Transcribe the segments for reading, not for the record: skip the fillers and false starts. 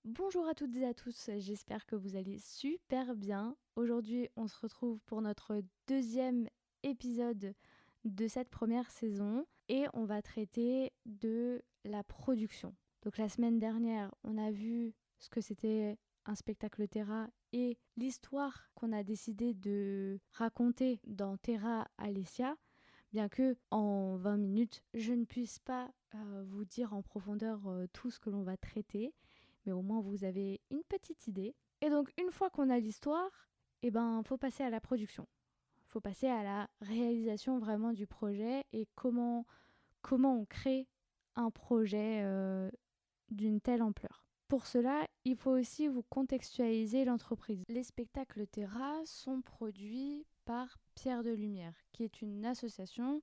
Bonjour à toutes et à tous, j'espère que vous allez super bien. Aujourd'hui, on se retrouve pour notre deuxième épisode de cette première saison et on va traiter de la production. Donc la semaine dernière, on a vu ce que c'était un spectacle Terra et l'histoire qu'on a décidé de raconter dans Terra Alessia, bien que en 20 minutes, je ne puisse pas vous dire en profondeur tout ce que l'on va traiter, mais au moins vous avez une petite idée. Et donc une fois qu'on a l'histoire, faut passer à la production. Faut passer à la réalisation vraiment du projet et comment on crée un projet d'une telle ampleur. Pour cela, il faut aussi vous contextualiser l'entreprise. Les spectacles Terra sont produits par Pierre de Lumière, qui est une association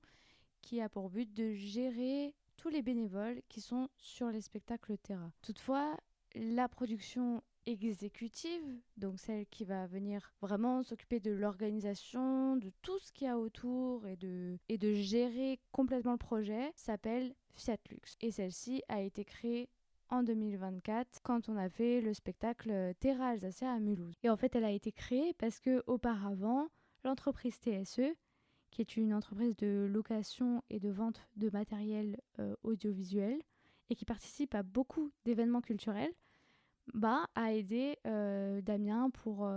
qui a pour but de gérer tous les bénévoles qui sont sur les spectacles Terra. Toutefois, la production exécutive, donc celle qui va venir vraiment s'occuper de l'organisation, de tout ce qu'il y a autour et de gérer complètement le projet, s'appelle Fiat Lux. Et celle-ci a été créée en 2024 quand on a fait le spectacle Terra Alsacia à Mulhouse. Et en fait, elle a été créée parce que auparavant, l'entreprise TSE, qui est une entreprise de location et de vente de matériel audiovisuel et qui participe à beaucoup d'événements culturels, a aidé Damien pour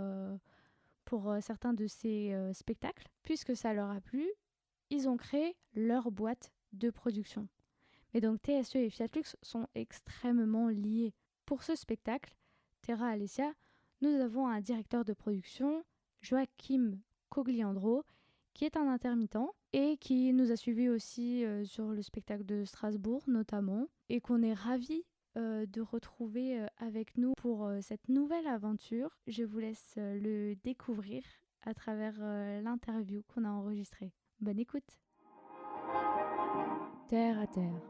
certains de ses spectacles. Puisque ça leur a plu, ils ont créé leur boîte de production. Mais donc TSE et Fiat Lux sont extrêmement liés. Pour ce spectacle, Terra Alessia, nous avons un directeur de production, Joachim Cogliandro, qui est un intermittent et qui nous a suivis aussi sur le spectacle de Strasbourg notamment, et qu'on est ravis de retrouver avec nous pour cette nouvelle aventure. Je vous laisse le découvrir à travers l'interview qu'on a enregistrée. Bonne écoute. Terre à terre,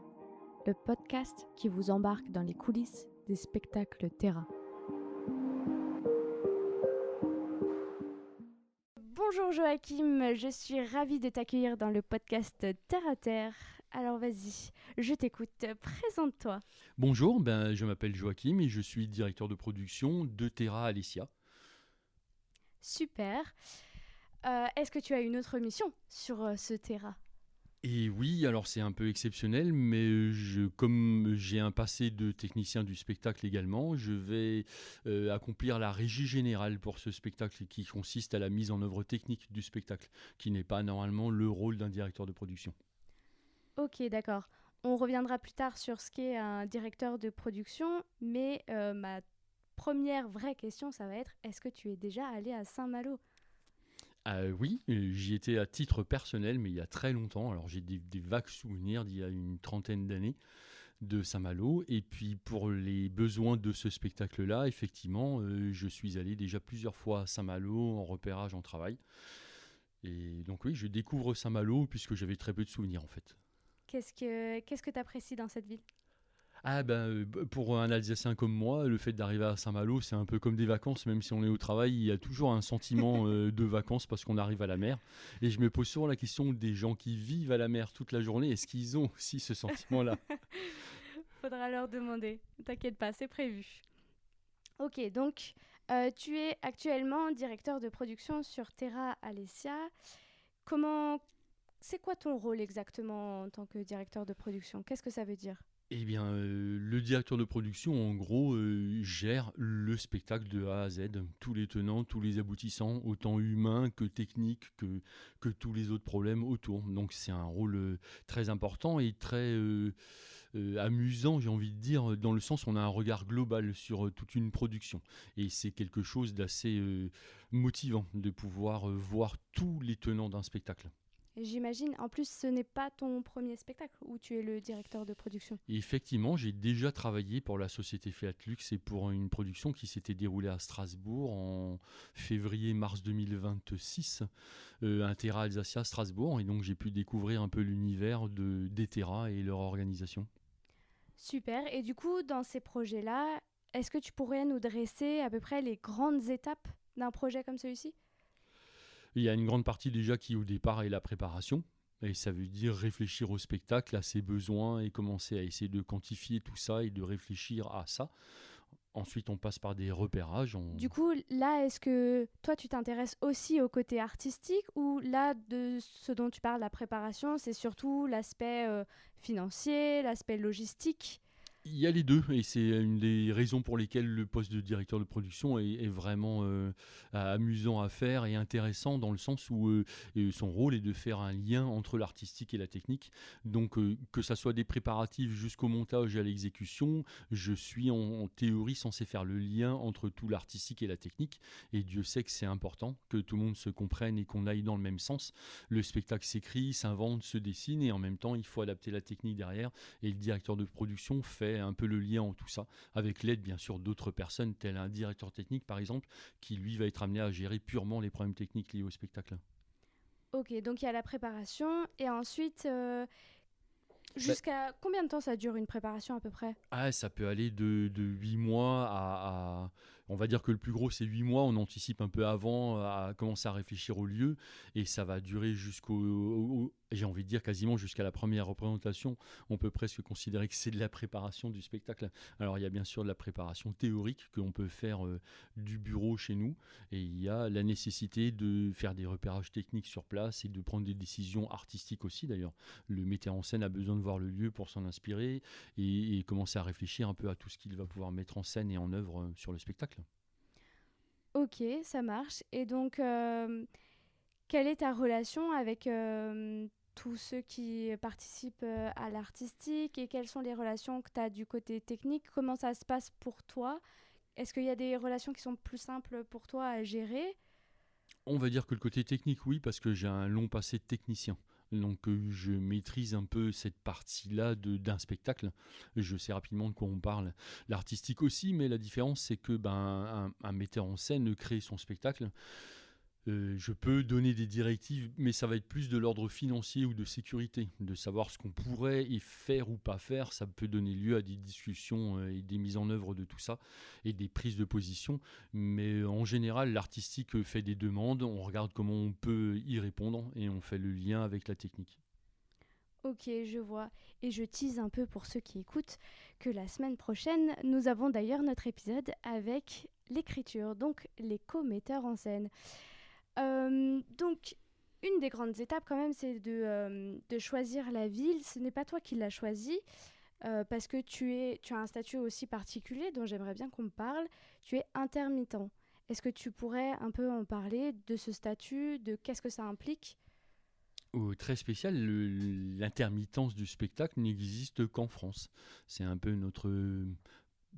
le podcast qui vous embarque dans les coulisses des spectacles Terra. Bonjour Joachim, je suis ravie de t'accueillir dans le podcast Terre à Terre. Alors vas-y, je t'écoute, présente-toi. Bonjour, je m'appelle Joachim et je suis directeur de production de Terra Alessia. Super. Est-ce que tu as une autre mission sur ce Terra ? Et oui, alors c'est un peu exceptionnel, mais comme j'ai un passé de technicien du spectacle également, je vais accomplir la régie générale pour ce spectacle qui consiste à la mise en œuvre technique du spectacle, qui n'est pas normalement le rôle d'un directeur de production. Ok, d'accord. On reviendra plus tard sur ce qu'est un directeur de production, mais ma première vraie question, ça va être, est-ce que tu es déjà allé à Saint-Malo ? Oui, j'y étais à titre personnel, mais il y a très longtemps. Alors j'ai des vagues souvenirs d'il y a une trentaine d'années de Saint-Malo. Et puis pour les besoins de ce spectacle-là, effectivement, je suis allé déjà plusieurs fois à Saint-Malo en repérage, en travail. Et donc oui, je découvre Saint-Malo puisque j'avais très peu de souvenirs en fait. Qu'est-ce que tu apprécies dans cette ville ? Pour un Alsacien comme moi, le fait d'arriver à Saint-Malo, c'est un peu comme des vacances, même si on est au travail, il y a toujours un sentiment de vacances parce qu'on arrive à la mer. Et je me pose souvent la question des gens qui vivent à la mer toute la journée, est-ce qu'ils ont aussi ce sentiment-là ? Faudra leur demander, t'inquiète pas, c'est prévu. Ok, donc tu es actuellement directeur de production sur Terra Alessia. C'est quoi ton rôle exactement en tant que directeur de production ? Qu'est-ce que ça veut dire ? Le directeur de production, en gros, gère le spectacle de A à Z, tous les tenants, tous les aboutissants, autant humains que techniques, que tous les autres problèmes autour. Donc c'est un rôle très important et très amusant, j'ai envie de dire, dans le sens où on a un regard global sur toute une production. Et c'est quelque chose d'assez motivant de pouvoir voir tous les tenants d'un spectacle. J'imagine, en plus, ce n'est pas ton premier spectacle où tu es le directeur de production. Et effectivement, j'ai déjà travaillé pour la société Fiat Lux et pour une production qui s'était déroulée à Strasbourg en février-mars 2026, un Terra Alsacia Strasbourg. Et donc j'ai pu découvrir un peu l'univers des Terra et leur organisation. Super, et du coup, dans ces projets-là, est-ce que tu pourrais nous dresser à peu près les grandes étapes d'un projet comme celui-ci ? Il y a une grande partie déjà qui au départ est la préparation. Et ça veut dire réfléchir au spectacle, à ses besoins et commencer à essayer de quantifier tout ça et de réfléchir à ça. Ensuite, on passe par des repérages. Du coup, là, est-ce que toi, tu t'intéresses aussi au côté artistique ou là, de ce dont tu parles, la préparation, c'est surtout l'aspect financier, l'aspect logistique? Il y a les deux, et c'est une des raisons pour lesquelles le poste de directeur de production est vraiment amusant à faire et intéressant, dans le sens où son rôle est de faire un lien entre l'artistique et la technique. Donc que ça soit des préparatifs jusqu'au montage et à l'exécution, je suis en théorie censé faire le lien entre tout l'artistique et la technique, et Dieu sait que c'est important que tout le monde se comprenne et qu'on aille dans le même sens. Le spectacle s'écrit, s'invente, se dessine, et en même temps il faut adapter la technique derrière, et le directeur de production fait un peu le lien en tout ça, avec l'aide bien sûr d'autres personnes, tel un directeur technique par exemple, qui lui va être amené à gérer purement les problèmes techniques liés au spectacle. Ok, donc il y a la préparation et ensuite, Bah, jusqu'à combien de temps ça dure une préparation à peu près? ça peut aller de 8 mois On va dire que le plus gros, c'est 8 mois. On anticipe un peu avant à commencer à réfléchir au lieu. Et ça va durer j'ai envie de dire quasiment jusqu'à la première représentation. On peut presque considérer que c'est de la préparation du spectacle. Alors, il y a bien sûr de la préparation théorique qu'on peut faire du bureau chez nous. Et il y a la nécessité de faire des repérages techniques sur place et de prendre des décisions artistiques aussi, d'ailleurs. Le metteur en scène a besoin de voir le lieu pour s'en inspirer et commencer à réfléchir un peu à tout ce qu'il va pouvoir mettre en scène et en œuvre sur le spectacle. Ok, ça marche. Et donc, quelle est ta relation avec tous ceux qui participent à l'artistique et quelles sont les relations que tu as du côté technique? Comment ça se passe pour toi? Est-ce qu'il y a des relations qui sont plus simples pour toi à gérer? On va dire que le côté technique, oui, parce que j'ai un long passé de technicien. Donc je maîtrise un peu cette partie-là d'un spectacle. Je sais rapidement de quoi on parle. L'artistique aussi, mais la différence c'est que un metteur en scène crée son spectacle. Je peux donner des directives, mais ça va être plus de l'ordre financier ou de sécurité, de savoir ce qu'on pourrait y faire ou pas faire. Ça peut donner lieu à des discussions et des mises en œuvre de tout ça et des prises de position. Mais en général, l'artistique fait des demandes, on regarde comment on peut y répondre et on fait le lien avec la technique. Ok, je vois. Et je tease un peu pour ceux qui écoutent que la semaine prochaine, nous avons d'ailleurs notre épisode avec l'écriture, donc les co-metteurs en scène. Donc, une des grandes étapes quand même, c'est de choisir la ville. Ce n'est pas toi qui l'as choisi, parce que tu as un statut aussi particulier dont j'aimerais bien qu'on me parle. Tu es intermittent. Est-ce que tu pourrais un peu en parler de ce statut, de qu'est-ce que ça implique? Très spécial, l'intermittence du spectacle n'existe qu'en France. C'est un peu notre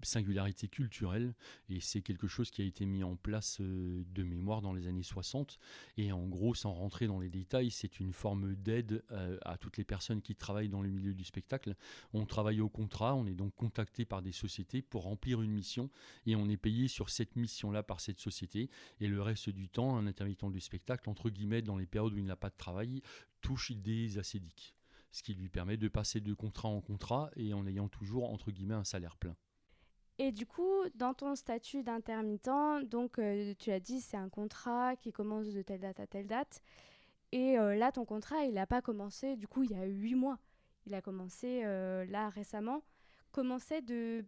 singularité culturelle, et c'est quelque chose qui a été mis en place de mémoire dans les années 60, et en gros, sans rentrer dans les détails, c'est une forme d'aide à toutes les personnes qui travaillent dans le milieu du spectacle. On travaille au contrat, on est donc contacté par des sociétés pour remplir une mission, et on est payé sur cette mission-là par cette société, et le reste du temps, un intermittent du spectacle, entre guillemets, dans les périodes où il n'a pas de travail, touche des assédiques, ce qui lui permet de passer de contrat en contrat et en ayant toujours, entre guillemets, un salaire plein. Et du coup, dans ton statut d'intermittent, donc tu as dit c'est un contrat qui commence de telle date à telle date. Et là, ton contrat, il n'a pas commencé, du coup, il y a 8 mois. Il a commencé là récemment. Comment c'est de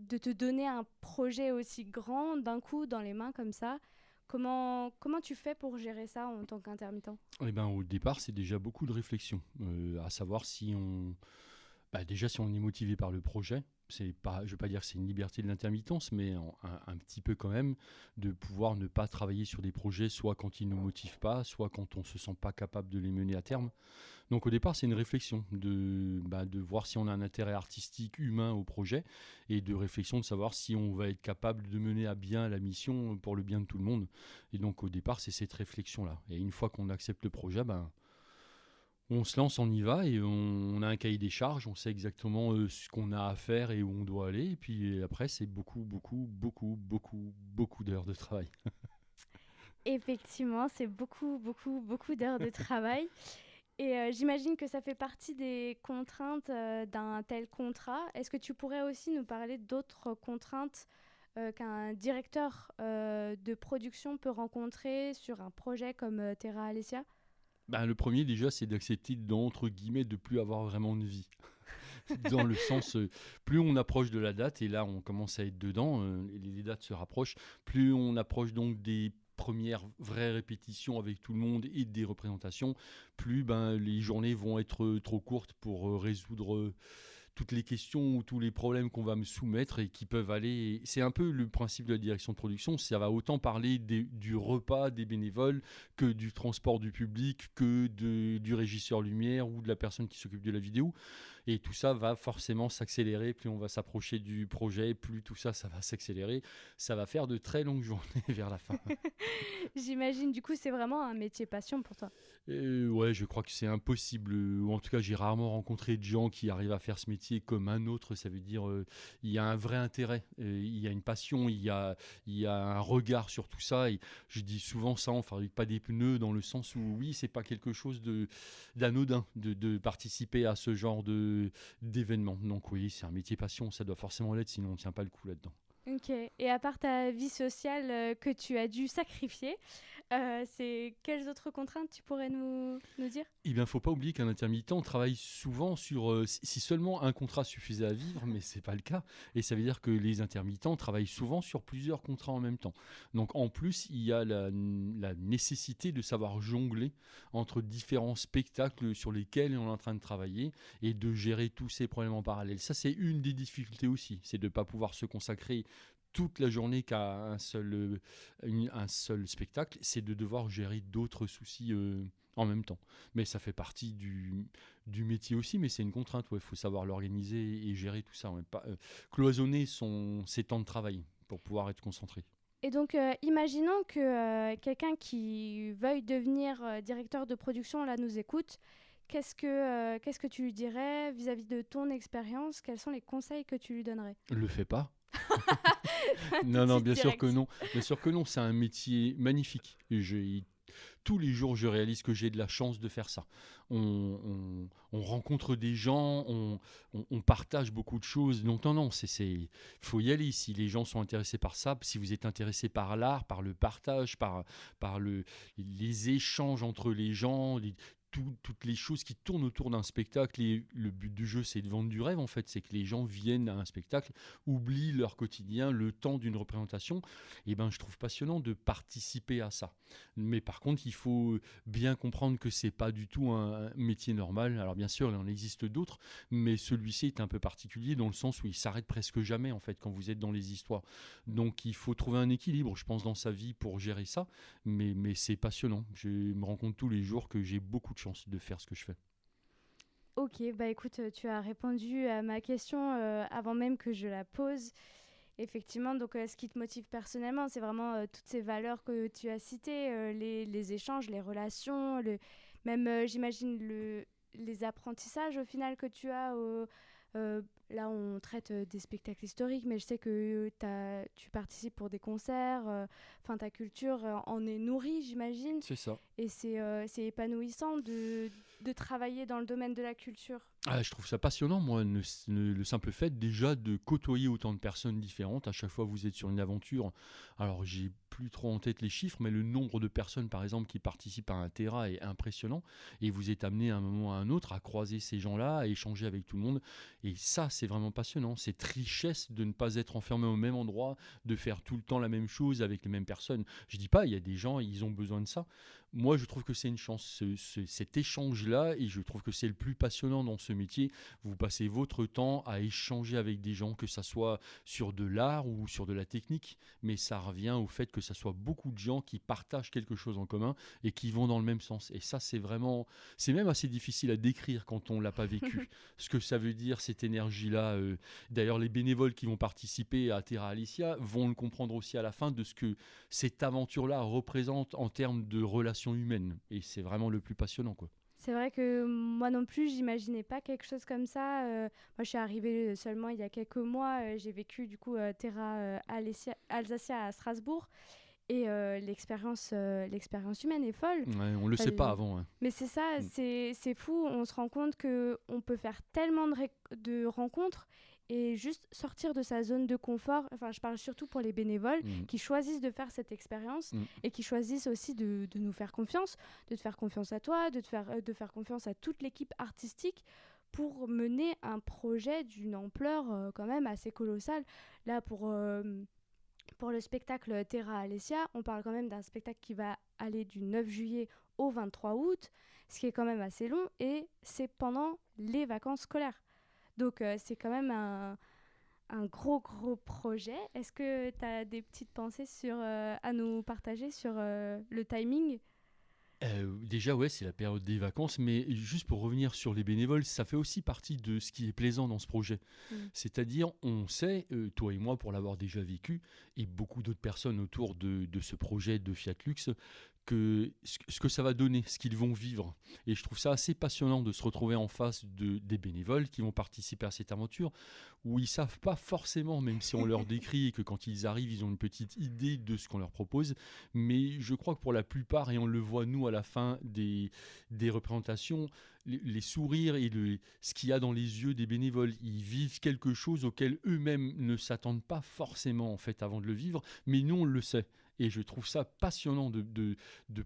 te donner un projet aussi grand d'un coup dans les mains comme ça? Comment tu fais pour gérer ça en tant qu'intermittent? Eh ben, au départ, c'est déjà beaucoup de réflexion, à savoir si on, déjà si on est motivé par le projet. C'est pas, je ne veux pas dire que c'est une liberté de l'intermittence, mais un petit peu quand même, de pouvoir ne pas travailler sur des projets, soit quand ils ne nous motivent pas, soit quand on ne se sent pas capable de les mener à terme. Donc au départ, c'est une réflexion de voir si on a un intérêt artistique, humain au projet, et de réflexion de savoir si on va être capable de mener à bien la mission pour le bien de tout le monde. Et donc au départ, c'est cette réflexion-là. Et une fois qu'on accepte le projet, on se lance, on y va, et on a un cahier des charges, on sait exactement ce qu'on a à faire et où on doit aller. Et puis après, c'est beaucoup, beaucoup, beaucoup, beaucoup, beaucoup d'heures de travail. Effectivement, c'est beaucoup, beaucoup, beaucoup d'heures de travail. Et j'imagine que ça fait partie des contraintes d'un tel contrat. Est-ce que tu pourrais aussi nous parler d'autres contraintes qu'un directeur de production peut rencontrer sur un projet comme Terra Alessia? Le premier déjà, c'est d'accepter d'entre guillemets de plus avoir vraiment de vie. dans le sens, plus on approche de la date, et là on commence à être dedans, les dates se rapprochent, plus on approche donc des premières vraies répétitions avec tout le monde et des représentations, plus les journées vont être trop courtes pour résoudre toutes les questions ou tous les problèmes qu'on va me soumettre et qui peuvent aller. C'est un peu le principe de la direction de production. Ça va autant parler du repas des bénévoles que du transport du public, que du régisseur lumière ou de la personne qui s'occupe de la vidéo. Et tout ça va forcément s'accélérer. Plus on va s'approcher du projet, plus tout ça, ça va s'accélérer. Ça va faire de très longues journées vers la fin. J'imagine, du coup, c'est vraiment un métier passion pour toi. Ouais, je crois que c'est impossible. Ou en tout cas, j'ai rarement rencontré de gens qui arrivent à faire ce métier comme un autre. Ça veut dire il y a un vrai intérêt, il y a une passion, il y a un regard sur tout ça. Et je dis souvent ça, on ne fabrique pas des pneus dans le sens où oui, c'est pas quelque chose d'anodin de participer à ce genre d'événement. Donc oui, c'est un métier passion, ça doit forcément l'être, sinon on ne tient pas le coup là-dedans. Ok. Et à part ta vie sociale que tu as dû sacrifier, quelles autres contraintes tu pourrais nous dire? Eh bien, faut pas oublier qu'un intermittent travaille souvent sur, si seulement un contrat suffisait à vivre, mais c'est pas le cas. Et ça veut dire que les intermittents travaillent souvent sur plusieurs contrats en même temps. Donc, en plus, il y a la nécessité de savoir jongler entre différents spectacles sur lesquels on est en train de travailler et de gérer tous ces problèmes en parallèle. Ça, c'est une des difficultés aussi, c'est de ne pas pouvoir se consacrer toute la journée qu'à un seul spectacle, c'est de devoir gérer d'autres soucis en même temps. Mais ça fait partie du métier aussi, mais c'est une contrainte. Il faut savoir l'organiser et gérer tout ça. Cloisonner ses temps de travail pour pouvoir être concentré. Et donc, imaginons que quelqu'un qui veuille devenir directeur de production là nous écoute. Qu'est-ce que tu lui dirais vis-à-vis de ton expérience? Quels sont les conseils que tu lui donnerais? Le fais pas. Tout Non, de non, suite bien sûr direct. que non. Bien sûr que non, c'est un métier magnifique. Tous les jours, je réalise que j'ai de la chance de faire ça. On rencontre des gens, on partage beaucoup de choses. Donc non, faut y aller. Si les gens sont intéressés par ça, si vous êtes intéressé par l'art, par le partage, par les échanges entre les gens, toutes les choses qui tournent autour d'un spectacle. Et le but du jeu, c'est de vendre du rêve, en fait. C'est que les gens viennent à un spectacle, oublient leur quotidien, le temps d'une représentation. Et je trouve passionnant de participer à ça. Mais par contre, il faut bien comprendre que c'est pas du tout un métier normal. Alors bien sûr, il en existe d'autres, mais celui-ci est un peu particulier dans le sens où il s'arrête presque jamais, en fait, quand vous êtes dans les histoires. Donc il faut trouver un équilibre, je pense, dans sa vie pour gérer ça. Mais c'est passionnant. Je me rends compte tous les jours que j'ai beaucoup de chance de faire ce que je fais. Ok, bah écoute, tu as répondu à ma question avant même que je la pose. Effectivement, donc ce qui te motive personnellement, c'est vraiment toutes ces valeurs que tu as citées, les échanges, les relations, même j'imagine les apprentissages au final que tu as. Là, on traite des spectacles historiques, mais je sais que tu participes pour des concerts. Enfin, ta culture en est nourrie, j'imagine. C'est ça. Et c'est épanouissant de travailler dans le domaine de la culture. Ah, je trouve ça passionnant, moi, le simple fait déjà de côtoyer autant de personnes différentes. À chaque fois, vous êtes sur une aventure. Alors, j'ai plus trop en tête les chiffres, mais le nombre de personnes, par exemple, qui participent à un terrain est impressionnant. Et vous êtes amené à un moment à un autre à croiser ces gens-là, à échanger avec tout le monde. Et ça, c'est vraiment passionnant. C'est richesse de ne pas être enfermé au même endroit, de faire tout le temps la même chose avec les mêmes personnes. Je dis pas, il y a des gens, ils ont besoin de ça. Moi, je trouve que c'est une chance, cet échange-là, et je trouve que c'est le plus passionnant dans ce métier. Vous passez votre temps à échanger avec des gens, que ça soit sur de l'art ou sur de la technique, mais ça revient au fait que ça soit beaucoup de gens qui partagent quelque chose en commun et qui vont dans le même sens. Et ça, c'est même assez difficile à décrire quand on l'a pas vécu. Ce que ça veut dire, cette énergie-là. D'ailleurs, les bénévoles qui vont participer à Terra Alicia vont le comprendre aussi à la fin de ce que cette aventure-là représente en termes de relations humaines. Et c'est vraiment le plus passionnant, quoi. C'est vrai que moi non plus, j'imaginais pas quelque chose comme ça. Moi, je suis arrivée seulement il y a quelques mois. J'ai vécu du coup Terra Alsacia à Strasbourg. Et l'expérience humaine est folle. Ouais, on le sait pas avant. Hein. Mais c'est ça, c'est fou. On se rend compte qu'on peut faire tellement de rencontres et juste sortir de sa zone de confort. Enfin, je parle surtout pour les bénévoles qui choisissent de faire cette expérience et qui choisissent aussi de nous faire confiance, de te faire confiance à toi, de faire confiance à toute l'équipe artistique pour mener un projet d'une ampleur quand même assez colossale. Là, pour le spectacle Terra Alessia, on parle quand même d'un spectacle qui va aller du 9 juillet au 23 août, ce qui est quand même assez long, et c'est pendant les vacances scolaires. Donc c'est quand même un gros projet. Est-ce que tu as des petites pensées à nous partager sur le timing? Déjà, ouais, c'est la période des vacances, mais juste pour revenir sur les bénévoles, ça fait aussi partie de ce qui est plaisant dans ce projet. Mm. C'est-à-dire, on sait, toi et moi, pour l'avoir déjà vécu, et beaucoup d'autres personnes autour de ce projet de Fiat Lux, que ce que ça va donner, ce qu'ils vont vivre. Et je trouve ça assez passionnant de se retrouver en face des bénévoles qui vont participer à cette aventure, où ils savent pas forcément, même si on leur décrit et que quand ils arrivent, ils ont une petite idée de ce qu'on leur propose. Mais je crois que pour la plupart, et on le voit nous à la fin des représentations, les sourires et ce qu'il y a dans les yeux des bénévoles, ils vivent quelque chose auquel eux-mêmes ne s'attendent pas forcément en fait avant de le vivre, mais nous on le sait. Et je trouve ça passionnant de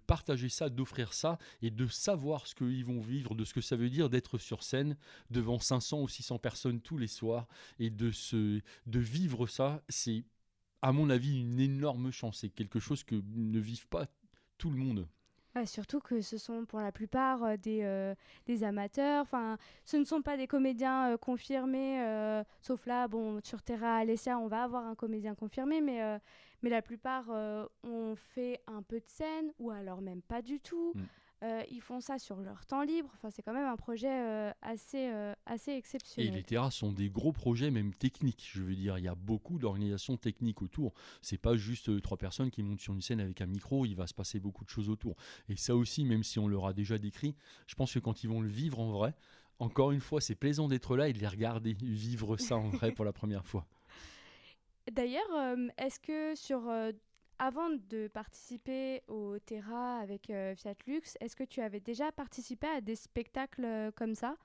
partager ça, d'offrir ça et de savoir ce qu'ils vont vivre, de ce que ça veut dire d'être sur scène devant 500 ou 600 personnes tous les soirs et de vivre ça. C'est, à mon avis, une énorme chance. C'est quelque chose que ne vivent pas tout le monde. Ouais, surtout que ce sont pour la plupart des amateurs. Enfin, ce ne sont pas des comédiens confirmés, sauf là, bon, sur Terra Alessia, on va avoir un comédien confirmé, mais la plupart ont fait un peu de scène, ou alors même pas du tout. Mm. Ils font ça sur leur temps libre. Enfin, c'est quand même un projet assez Et exceptionnel. les terrasses sont des gros projets, même techniques. Je veux dire, il y a beaucoup d'organisations techniques autour. C'est pas juste trois personnes qui montent sur une scène avec un micro. Il va se passer beaucoup de choses autour. Et ça aussi, même si on leur a déjà décrit, je pense que quand ils vont le vivre en vrai, encore une fois, c'est plaisant d'être là et de les regarder vivre ça en vrai pour la première fois. D'ailleurs, est-ce que avant de participer au Terra avec Fiat Lux, est-ce que tu avais déjà participé à des spectacles comme ça?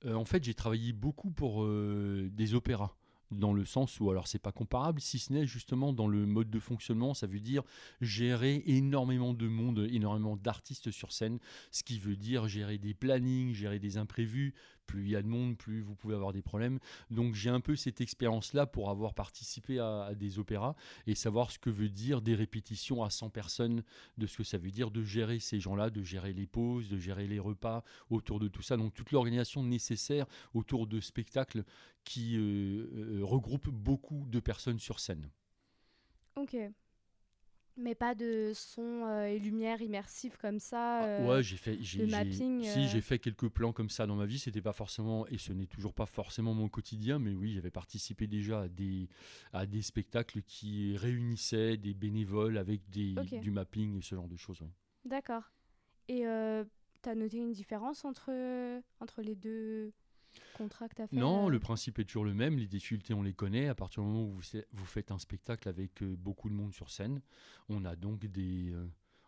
En fait, j'ai travaillé beaucoup pour des opéras. Dans le sens où, alors c'est pas comparable, si ce n'est justement dans le mode de fonctionnement, ça veut dire gérer énormément de monde, énormément d'artistes sur scène, ce qui veut dire gérer des plannings, gérer des imprévus. Plus il y a de monde, plus vous pouvez avoir des problèmes. Donc j'ai un peu cette expérience-là pour avoir participé à des opéras et savoir ce que veut dire des répétitions à 100 personnes, de ce que ça veut dire de gérer ces gens-là, de gérer les pauses, de gérer les repas autour de tout ça. Donc toute l'organisation nécessaire autour de spectacles qui regroupe beaucoup de personnes sur scène. Ok. Mais pas de son et lumière immersifs comme ça, Ah, ouais, de mapping. si j'ai fait quelques plans comme ça dans ma vie, c'était pas forcément, et ce n'est toujours pas forcément mon quotidien, mais oui, j'avais participé déjà à des spectacles qui réunissaient des bénévoles avec Ok, du mapping et ce genre de choses. Ouais. d'accord. Et t'as noté une différence entre les deux contrats que t'as fait Non, le principe est toujours le même. Les difficultés, on les connaît. À partir du moment où vous faites un spectacle avec beaucoup de monde sur scène, on a donc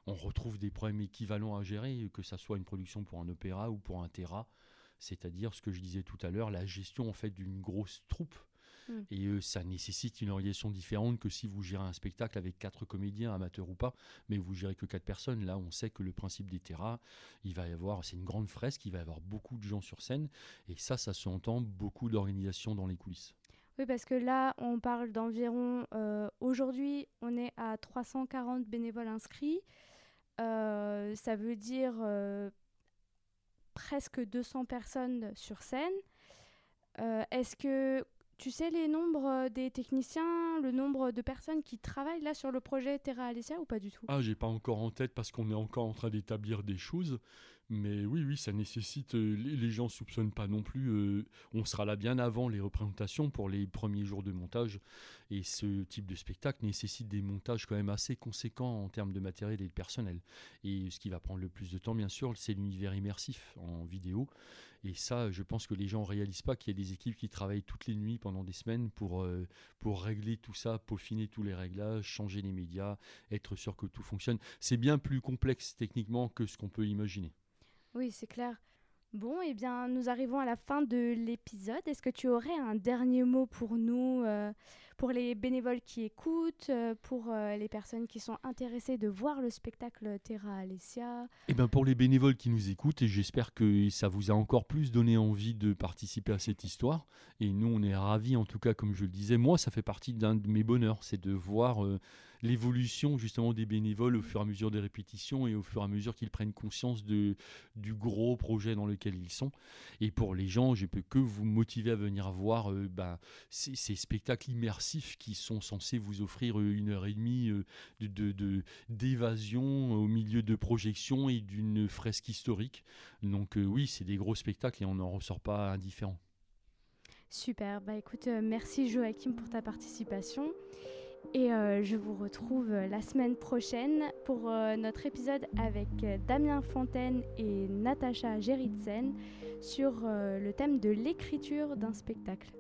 on retrouve des problèmes équivalents à gérer, que ça soit une production pour un opéra ou pour un théâtre. C'est-à-dire ce que je disais tout à l'heure, la gestion en fait d'une grosse troupe. Hmm. Et ça nécessite une organisation différente que si vous gérez un spectacle avec 4 comédiens, amateurs ou pas, mais vous gérez que 4 personnes. Là, on sait que le principe des terras, il va y avoir, c'est une grande fresque, il va y avoir beaucoup de gens sur scène, et ça se entend beaucoup d'organisation dans les coulisses. Oui, parce que là, on parle d'environ... aujourd'hui, on est à 340 bénévoles inscrits. Ça veut dire presque 200 personnes sur scène. Est-ce que tu sais les nombres des techniciens, le nombre de personnes qui travaillent là sur le projet Terra Alessia ou pas du tout? Ah, j'ai pas encore en tête parce qu'on est encore en train d'établir des choses. Mais oui, oui, ça nécessite. Les gens soupçonnent pas non plus. On sera là bien avant les représentations pour les premiers jours de montage. Et ce type de spectacle nécessite des montages quand même assez conséquents en termes de matériel et de personnel. Et ce qui va prendre le plus de temps, bien sûr, c'est l'univers immersif en vidéo. Et ça, je pense que les gens ne réalisent pas qu'il y a des équipes qui travaillent toutes les nuits pendant des semaines pour régler tout ça, peaufiner tous les réglages, changer les médias, être sûr que tout fonctionne. C'est bien plus complexe techniquement que ce qu'on peut imaginer. Oui, c'est clair. Bon, eh bien, nous arrivons à la fin de l'épisode. Est-ce que tu aurais un dernier mot pour nous, pour les bénévoles qui écoutent, pour les personnes qui sont intéressées de voir le spectacle Terra Alessia? Et ben pour les bénévoles qui nous écoutent, et j'espère que ça vous a encore plus donné envie de participer à cette histoire. Et nous, on est ravis, en tout cas, comme je le disais, moi, ça fait partie d'un de mes bonheurs, c'est de voir l'évolution justement des bénévoles au fur et à mesure des répétitions et au fur et à mesure qu'ils prennent conscience du gros projet dans lequel ils sont. Et pour les gens, je peux que vous motiver à venir voir ces spectacles immersifs qui sont censés vous offrir 1 heure et demie d'évasion au milieu de projections et d'une fresque historique. Donc oui, c'est des gros spectacles et on n'en ressort pas indifférent. Super, bah écoute, merci Joachim pour ta participation. Et je vous retrouve la semaine prochaine pour notre épisode avec Damien Fontaine et Natacha Geritsen sur le thème de l'écriture d'un spectacle.